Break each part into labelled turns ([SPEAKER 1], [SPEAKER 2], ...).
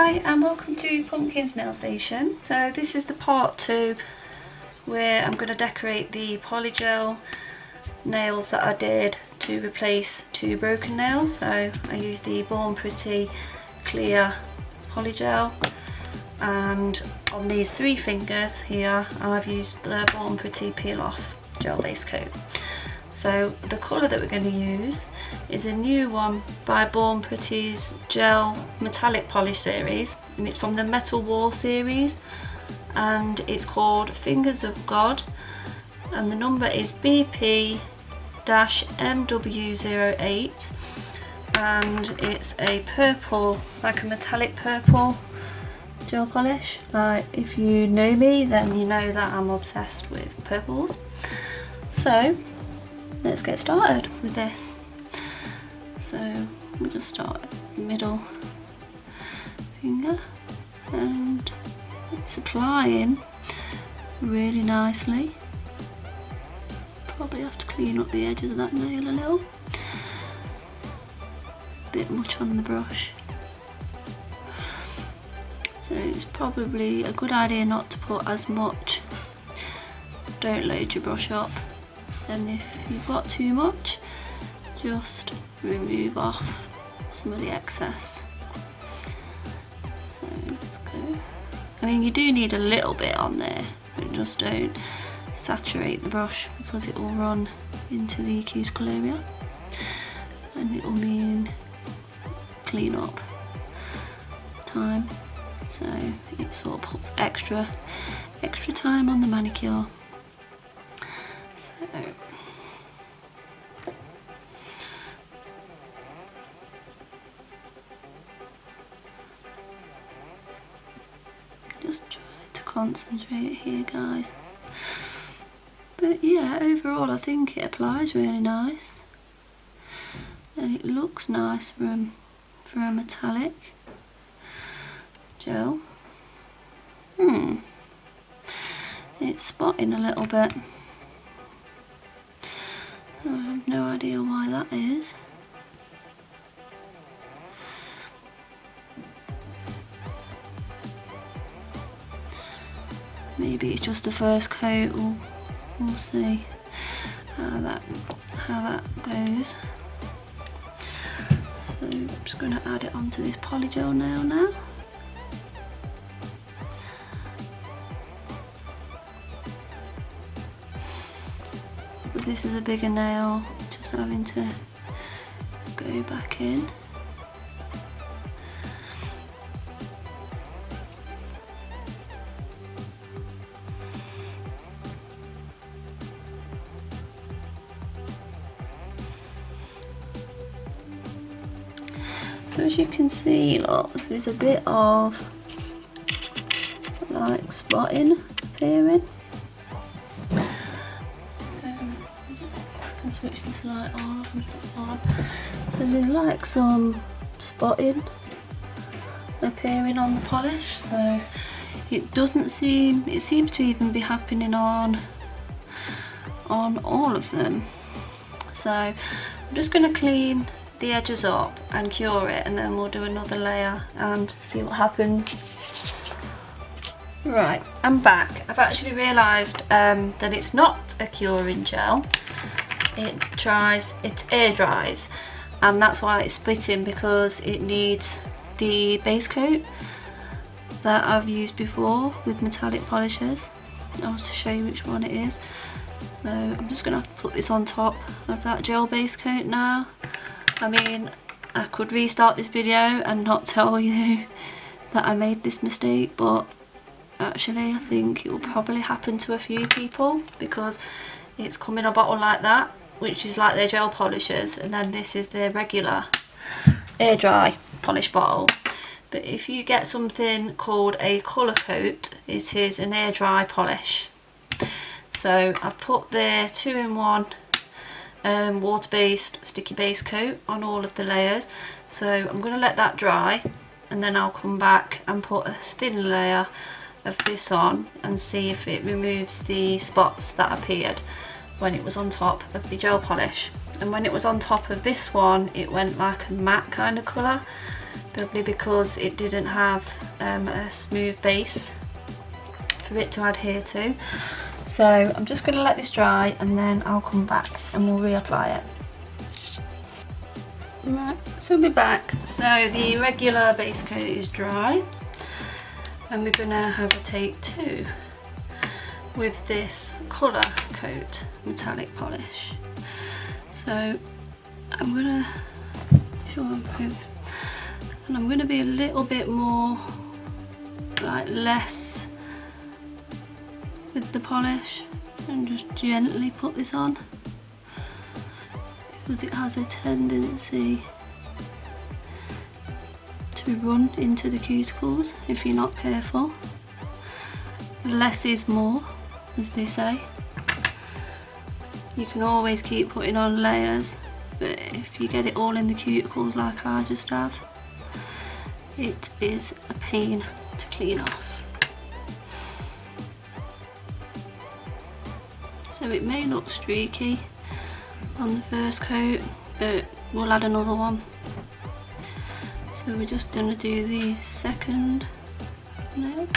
[SPEAKER 1] Hi and welcome to Pumpkin's Nail Station. So this is the part 2 where I'm going to decorate the polygel nails that I did to replace 2 broken nails. So I used the Born Pretty clear polygel, and on these 3 fingers here I've used the Born Pretty peel off gel base coat. So the colour that we're going to use is a new one by Born Pretty's gel metallic polish series, and it's from the Metal War series, and it's called Fingers of God, and the number is BP WN03, and it's a purple, like a metallic purple gel polish. Like, if you know me, then you know that I'm obsessed with purples. So let's get started with this. So we'll just start at the middle finger, and it's applying really nicely. Probably have to clean up the edges of that nail a little. Bit much on the brush. So it's probably a good idea not to put as much. Don't load your brush up. And if you've got too much, just remove off some of the excess. So let's go. I mean, you do need a little bit on there, but just don't saturate the brush because it will run into the cuticle area and it will mean clean up time. So it sort of puts extra time on the manicure. So just trying to concentrate here, guys. But yeah, overall I think it applies really nice, and it looks nice for a metallic gel. It's spotting a little bit. I have no idea why that is. Maybe it's just the first coat. We'll see how that goes. So I'm just going to add it onto this polygel nail now. Because this is a bigger nail, just having to go back in. So as you can see, look, there's a bit of like spotting appearing. I can switch this light on if it's on. So there's like some spotting appearing on the polish. So it seems to even be happening on all of them. So I'm just going to clean the edges up and cure it, and then we'll do another layer and see what happens. Right, I'm back. I've actually realised that it's not a curing gel. It air dries, and that's why it's splitting, because it needs the base coat that I've used before with metallic polishes. I'll show you which one it is. So I'm just going to have to put this on top of that gel base coat now. I mean, I could restart this video and not tell you that I made this mistake, but actually I think it will probably happen to a few people, because it's come in a bottle like that, which is like their gel polishes, and then this is their regular air dry polish bottle. But if you get something called a colour coat, it is an air dry polish. So I've put their 2-in-1 water-based sticky base coat on all of the layers. So I'm going to let that dry, and then I'll come back and put a thin layer of this on and see if it removes the spots that appeared when it was on top of the gel polish. And when it was on top of this one, it went like a matte kind of colour. probably because it didn't have a smooth base for it to adhere to. So I'm just going to let this dry and then I'll come back and we'll reapply it. Right, so we're back. So the regular base coat is dry and we're going to have a take two with this colour coat metallic polish. So I'm going to show I'm focused, and I'm going to be a little bit more like less with the polish and just gently put this on because it has a tendency to run into the cuticles if you're not careful. Less is more, as they say. You can always keep putting on layers, but if you get it all in the cuticles like I just have, it is a pain to clean off. So it may look streaky on the first coat, but we'll add another one. So we're just going to do the second nail.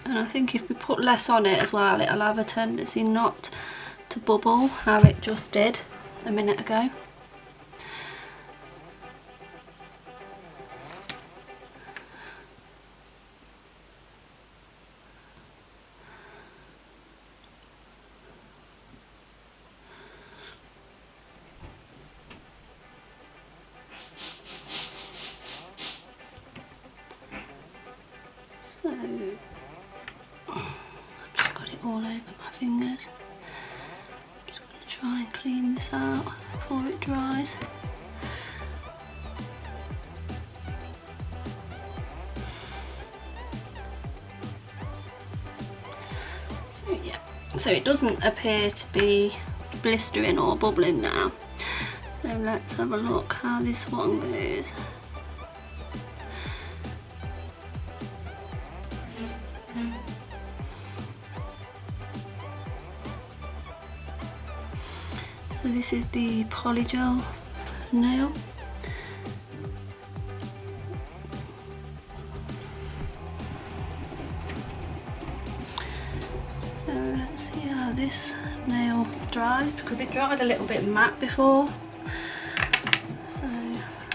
[SPEAKER 1] And I think if we put less on it as well, it'll have a tendency not to bubble how it just did a minute ago. So I've just got it all over my fingers. I'm just going to try and clean this out before it dries. So yeah, so it doesn't appear to be blistering or bubbling now. So let's have a look how this one goes. So this is the polygel nail. So let's see how this nail dries, because it dried a little bit matte before. So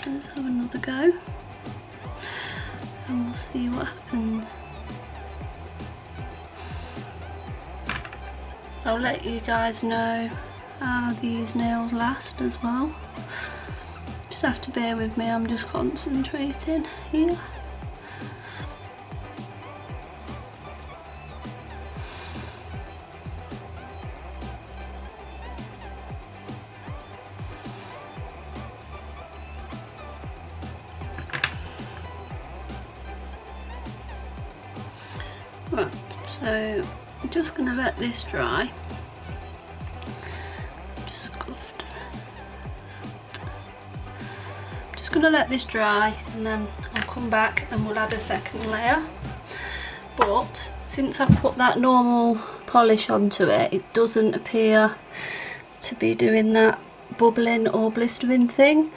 [SPEAKER 1] let's have another go and we'll see what happens. I'll let you guys know how these nails last as well. Just have to bear with me, I'm just concentrating here. Right, so I'm just going to let this dry. Going to let this dry and then I'll come back and we'll add a second layer. But since I've put that normal polish onto it, it doesn't appear to be doing that bubbling or blistering thing.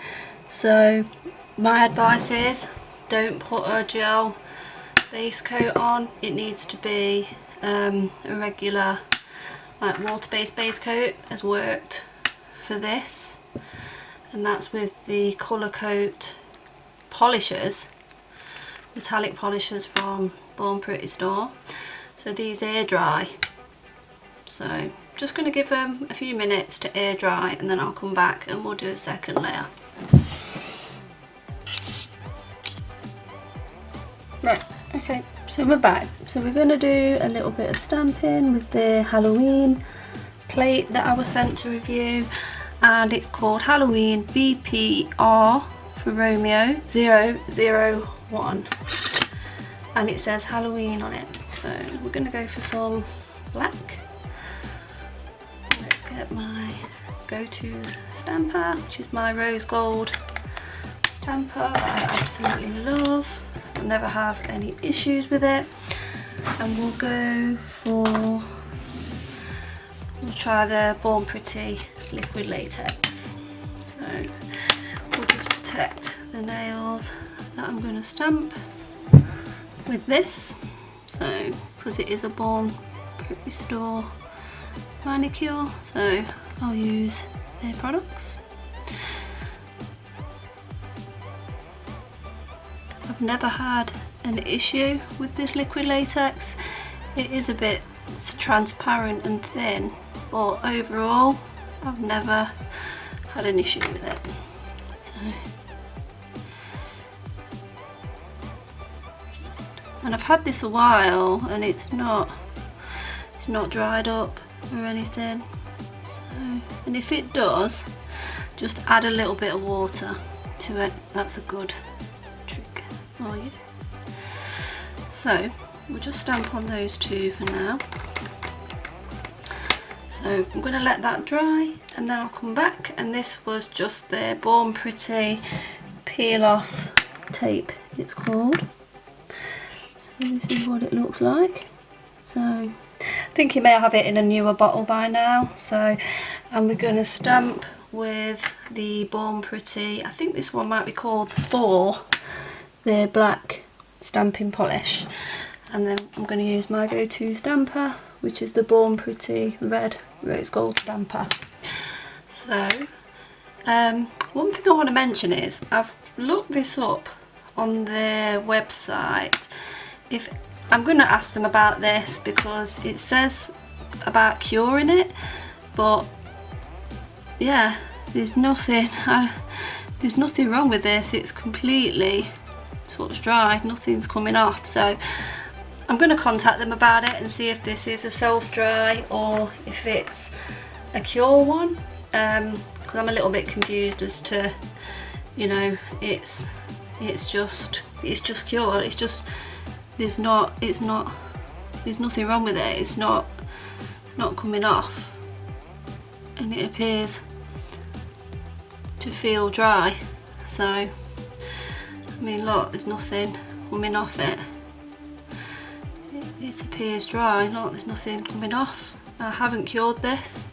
[SPEAKER 1] So my advice is don't put a gel base coat on. It needs to be a regular like water-based base coat has worked for this. And that's with the colour coat polishers, metallic polishers from BornPrettyStore. So these air dry. So just going to give them a few minutes to air dry and then I'll come back and we'll do a second layer. Right, okay, so we're back. So we're going to do a little bit of stamping with the Halloween plate that I was sent to review. And it's called Halloween BP R for Romeo 001, and it says Halloween on it. So we're going to go for some black. Let's get my go-to stamper, which is my rose gold stamper that I absolutely love. never have any issues with it. And we'll go for, we'll try the Born Pretty liquid latex. So we'll just protect the nails that I'm going to stamp with this. So because it is a BornPrettyStore manicure, so I'll use their products. I've never had an issue with this liquid latex. It is a bit transparent and thin, but overall I've never had an issue with it. So and I've had this a while and it's not dried up or anything. So, and if it does, just add a little bit of water to it. That's a good trick for you. So we'll just stamp on those two for now. So I'm going to let that dry and then I'll come back, and this was just the Born Pretty peel off tape, it's called. So this is what it looks like. So I think you may have it in a newer bottle by now. So, and we're going to stamp with the Born Pretty, I think this one might be called 4, the black stamping polish. And then I'm going to use my go-to stamper, which is the Born Pretty red rose gold stamper. So one thing I want to mention is I've looked this up on their website. If I'm going to ask them about this because it says about curing it, but yeah, there's nothing wrong with this. It's completely touch dry, nothing's coming off. So I'm going to contact them about it and see if this is a self-dry or if it's a cure one, because I'm a little bit confused as to, you know, it's just cure. It's just there's nothing wrong with it. It's not coming off, and it appears to feel dry. So I mean, look, there's nothing coming off it. It appears dry. Look, there's nothing coming off. I haven't cured this.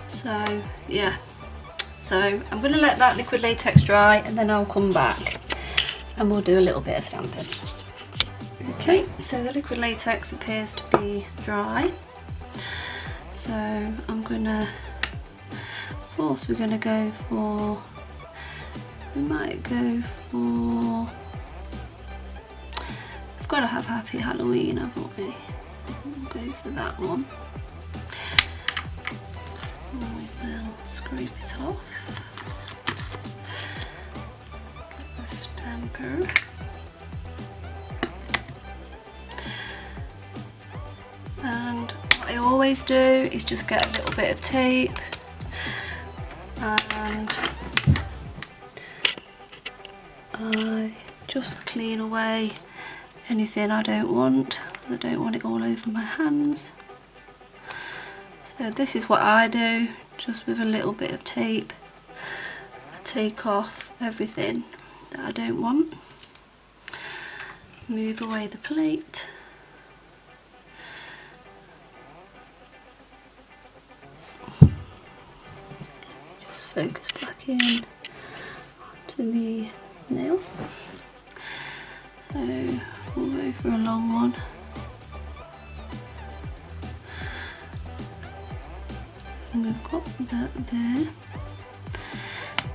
[SPEAKER 1] So yeah, so I'm going to let that liquid latex dry and then I'll come back and we'll do a little bit of stamping. Okay, so the liquid latex appears to be dry. So I'm going to, of course we're going to go for, we might go for, we've got to have Happy Halloween, haven't we? So we'll go for that one. And we will scrape it off. Get the stamper. And what I always do is just get a little bit of tape and I just clean away anything I don't want. I don't want it all over my hands. So this is what I do, just with a little bit of tape. I take off everything that I don't want. Move away the plate. Just focus back in onto the nails. So we'll go for a long one. And we've got that there.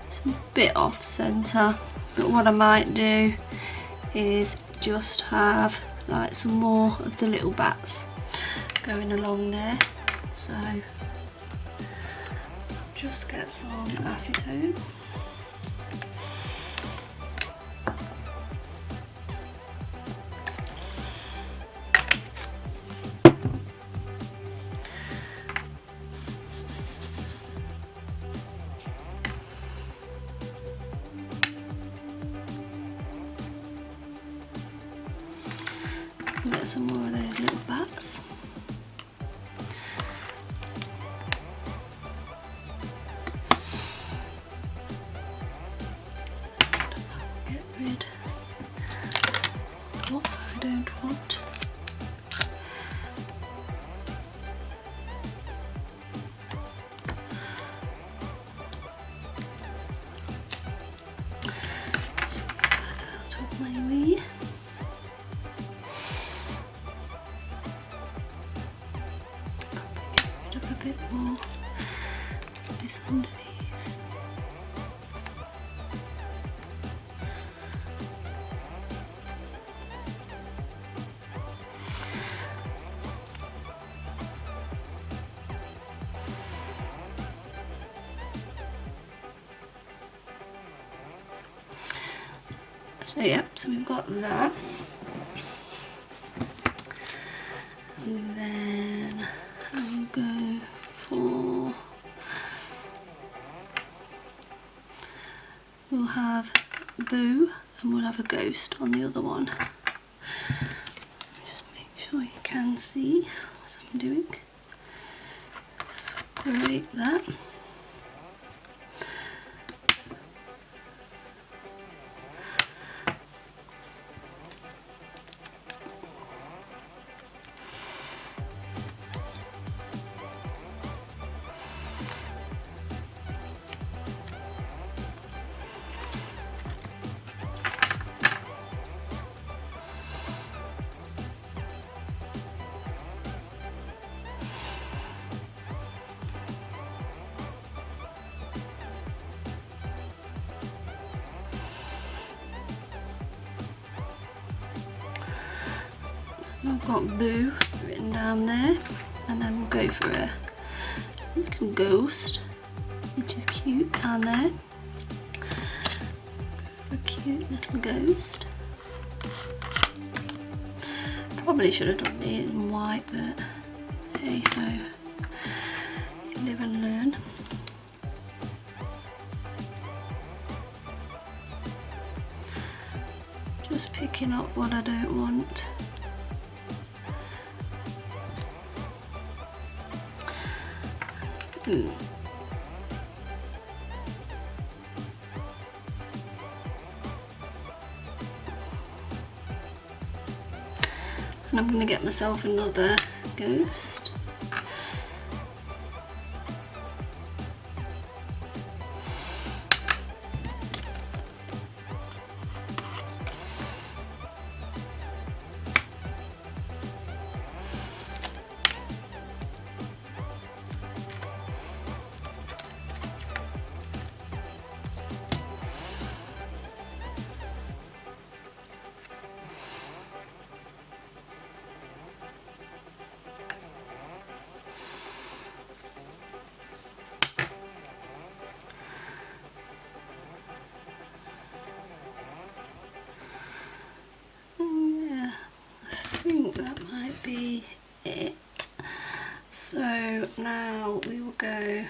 [SPEAKER 1] It's a bit off centre, but what I might do is just have like some more of the little bats going along there. So just get some acetone. Get some more of those little bats. Get rid a bit more this underneath. So yep, so we've got that. And then I'll go for, we'll have Boo and we'll have a ghost on the other one. So just make sure you can see what I'm doing. Scrape that. I've got Boo written down there, and then we'll go for a little ghost, which is cute down there. A cute little ghost. Probably should have done these in white, but hey ho, you live and learn. Just picking up what I don't want. And I'm going to get myself another ghost. That might be it. So now we will go,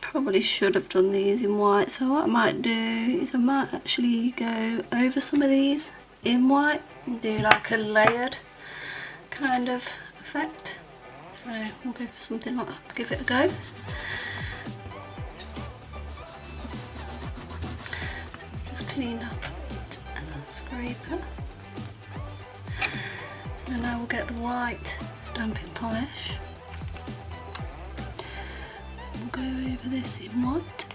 [SPEAKER 1] probably should have done these in white, so what I might do is I might actually go over some of these in white and do like a layered kind of effect. So we'll go for something like that, give it a go. So just clean up it and I'll scrape it. And now we'll get the white stamping polish. We'll go over this in white.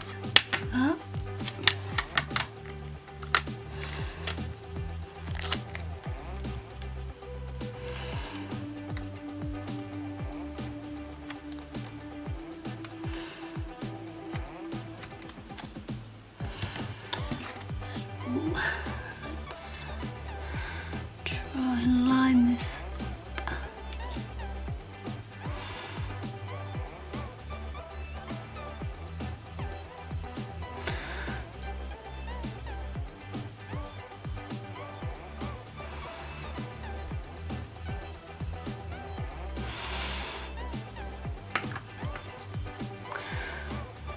[SPEAKER 1] So that. Let's try and line this up.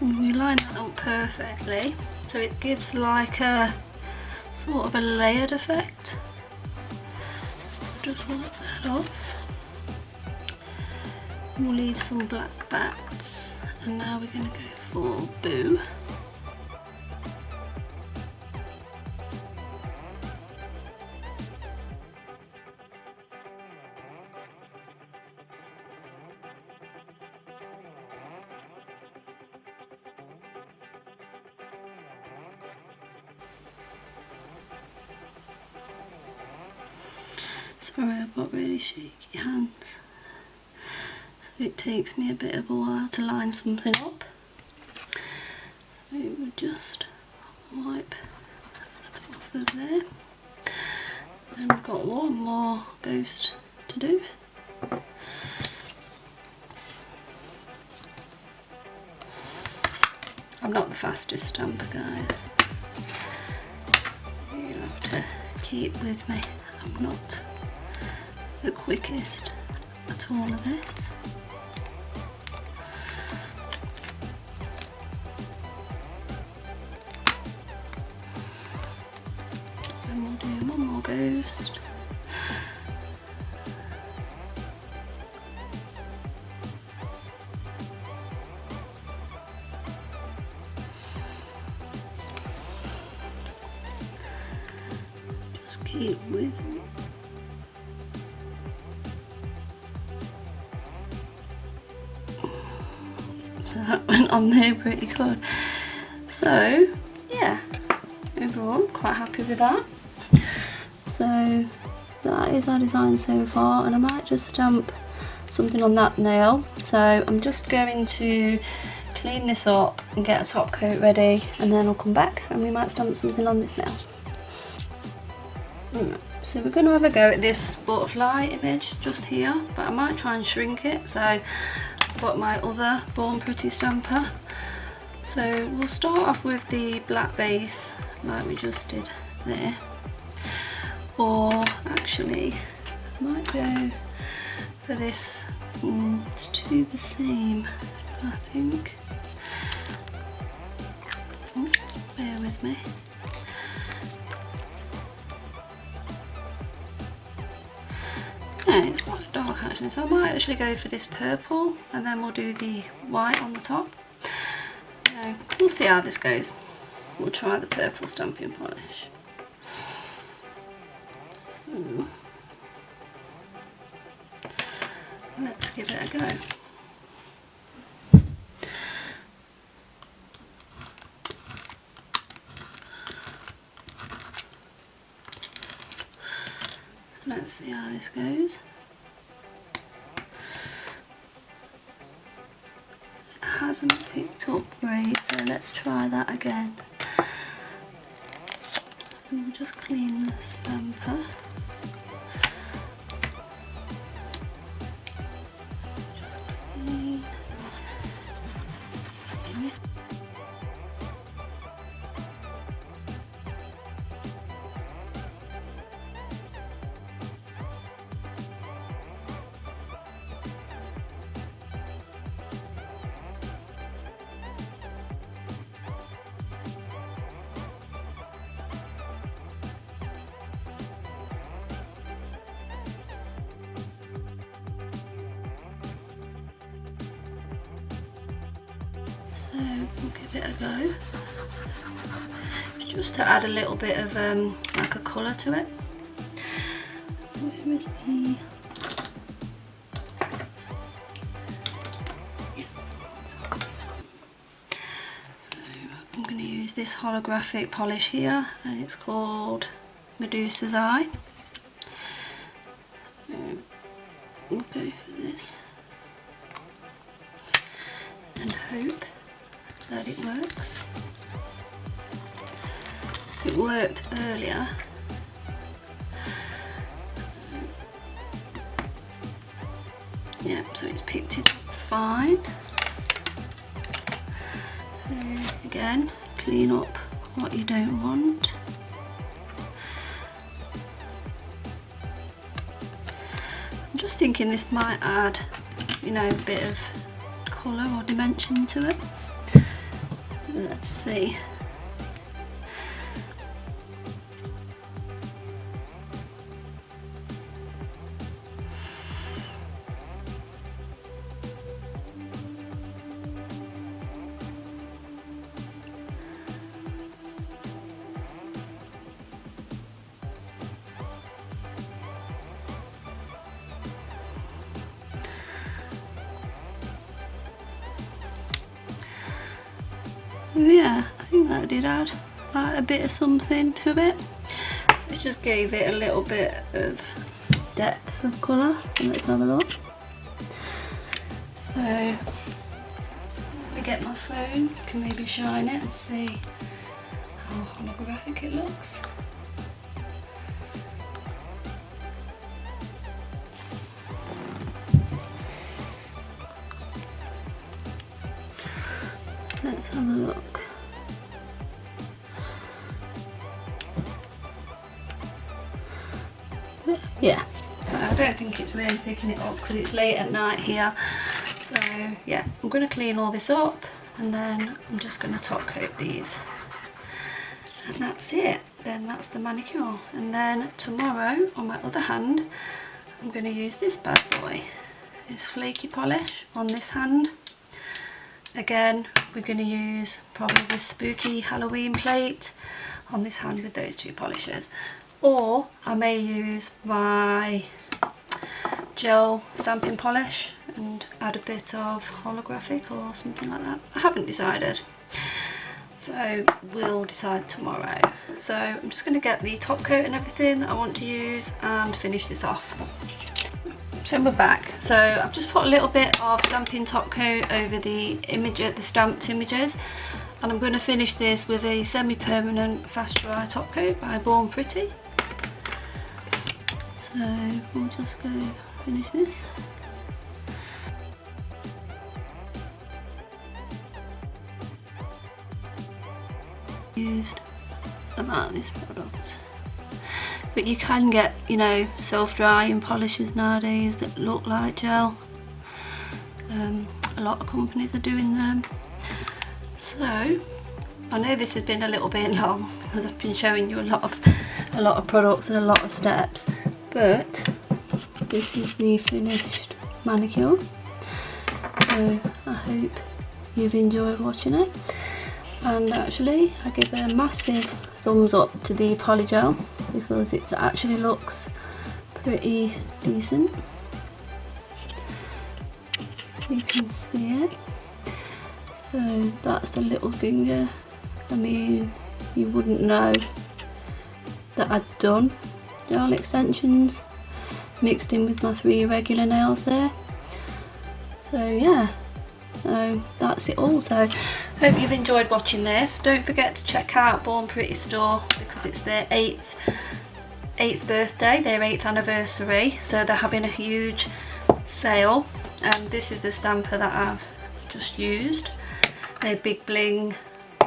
[SPEAKER 1] We line that up perfectly, so it gives like a sort of a layered effect. Just wipe that off. We'll leave some black bats, and now we're going to go for Boo. Sorry, I've got really shaky hands, so it takes me a bit of a while to line something up. So we'll just wipe that off of there. And we've got one more ghost to do. I'm not the fastest stamper, guys. You'll have to keep with me. I'm not the quickest at all of this. And we'll do one more ghost. Just keep with me. So that went on there pretty good. So yeah, overall I'm quite happy with that. So that is our design so far, and I might just stamp something on that nail. So I'm just going to clean this up and get a top coat ready, and then I'll come back and we might stamp something on this nail. So we're going to have a go at this butterfly image just here, but I might try and shrink it. So I've got my other Born Pretty stamper. So we'll start off with the black base like we just did there. Or actually, I might go for this to do the same, I think. Oops, bear with me. Okay, it's quite dark actually, so I might actually go for this purple and then we'll do the white on the top. We'll see how this goes. We'll try the purple stamping polish. So, let's give it a go. Let's see how this goes. So it hasn't picked up great, so let's try that again. And we'll just clean the stamper. Just clean. So we'll give it a go, just to add a little bit of like a colour to it. Where is the... Yeah, so this one. So I'm going to use this holographic polish here, and it's called Medusa's Eye. We'll go for this and hope that it works. It worked earlier. Yeah, so it's picked it up fine. So again, clean up what you don't want. I'm just thinking this might add, you know, a bit of colour or dimension to it. Let's see. Yeah, I think that did add like a bit of something to it. So it just gave it a little bit of depth of colour. So let's have a look. So let me get my phone, can maybe shine it and see how holographic it looks. Let's have a look. But yeah, so I don't think it's really picking it up because it's late at night here. So yeah, I'm going to clean all this up and then I'm just going to top coat these. And that's it. Then that's the manicure. And then tomorrow, on my other hand, I'm going to use this bad boy. This flaky polish on this hand. Again, we're going to use probably this spooky Halloween plate on this hand with those two polishes. Or I may use my gel stamping polish and add a bit of holographic or something like that. I haven't decided. So we'll decide tomorrow. So I'm just going to get the top coat and everything that I want to use and finish this off. So we're back. So I've just put a little bit of stamping top coat over the stamped images, and I'm going to finish this with a semi-permanent fast dry top coat by Born Pretty. So we'll just go finish this. Used amount of this product. But you can get, you know, self-drying polishes nowadays that look like gel. A lot of companies are doing them. So I know this has been a little bit long because I've been showing you a lot of products and a lot of steps. But this is the finished manicure. So I hope you've enjoyed watching it. And actually, I give a massive thumbs up to the polygel because it actually looks pretty decent. You can see it. So that's the little finger. I mean, you wouldn't know that I'd done gel extensions mixed in with my 3 regular nails there. So yeah. So that's it all. So hope you've enjoyed watching this. Don't forget to check out BornPrettyStore because it's their 8th birthday, their 8th anniversary. So they're having a huge sale. And this is the stamper that I've just used. Their big bling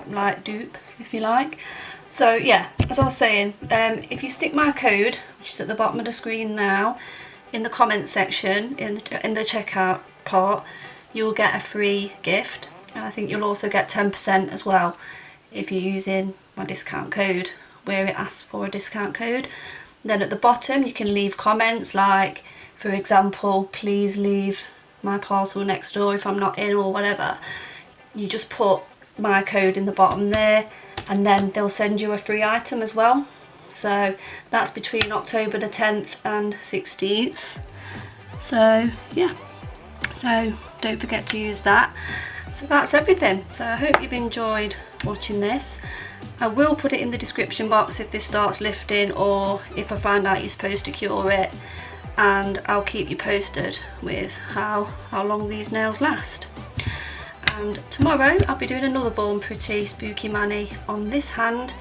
[SPEAKER 1] light dupe, if you like. So yeah, as I was saying, if you stick my code, which is at the bottom of the screen now, in the comment section, in the checkout part, you'll get a free gift, and I think you'll also get 10% as well if you're using my discount code where it asks for a discount code. Then at the bottom you can leave comments like, for example, please leave my parcel next door if I'm not in, or whatever. You just put my code in the bottom there and then they'll send you a free item as well. So that's between October the 10th and 16th. So yeah. So don't forget to use that. So that's everything. So I hope you've enjoyed watching this. I will put it in the description box if this starts lifting or if I find out you're supposed to cure it, and I'll keep you posted with how long these nails last. And tomorrow I'll be doing another Born Pretty Spooky Mani on this hand,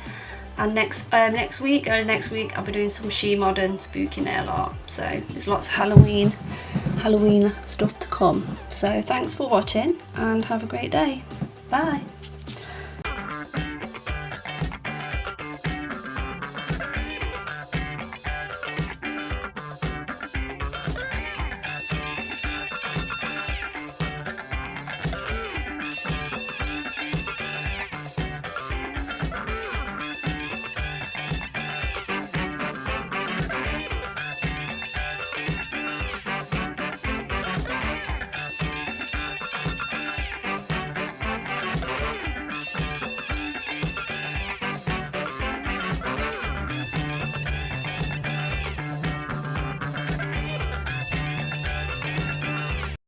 [SPEAKER 1] and next week I'll be doing some She Modern spooky nail art. So there's lots of Halloween stuff to come. So thanks for watching and have a great day. Bye.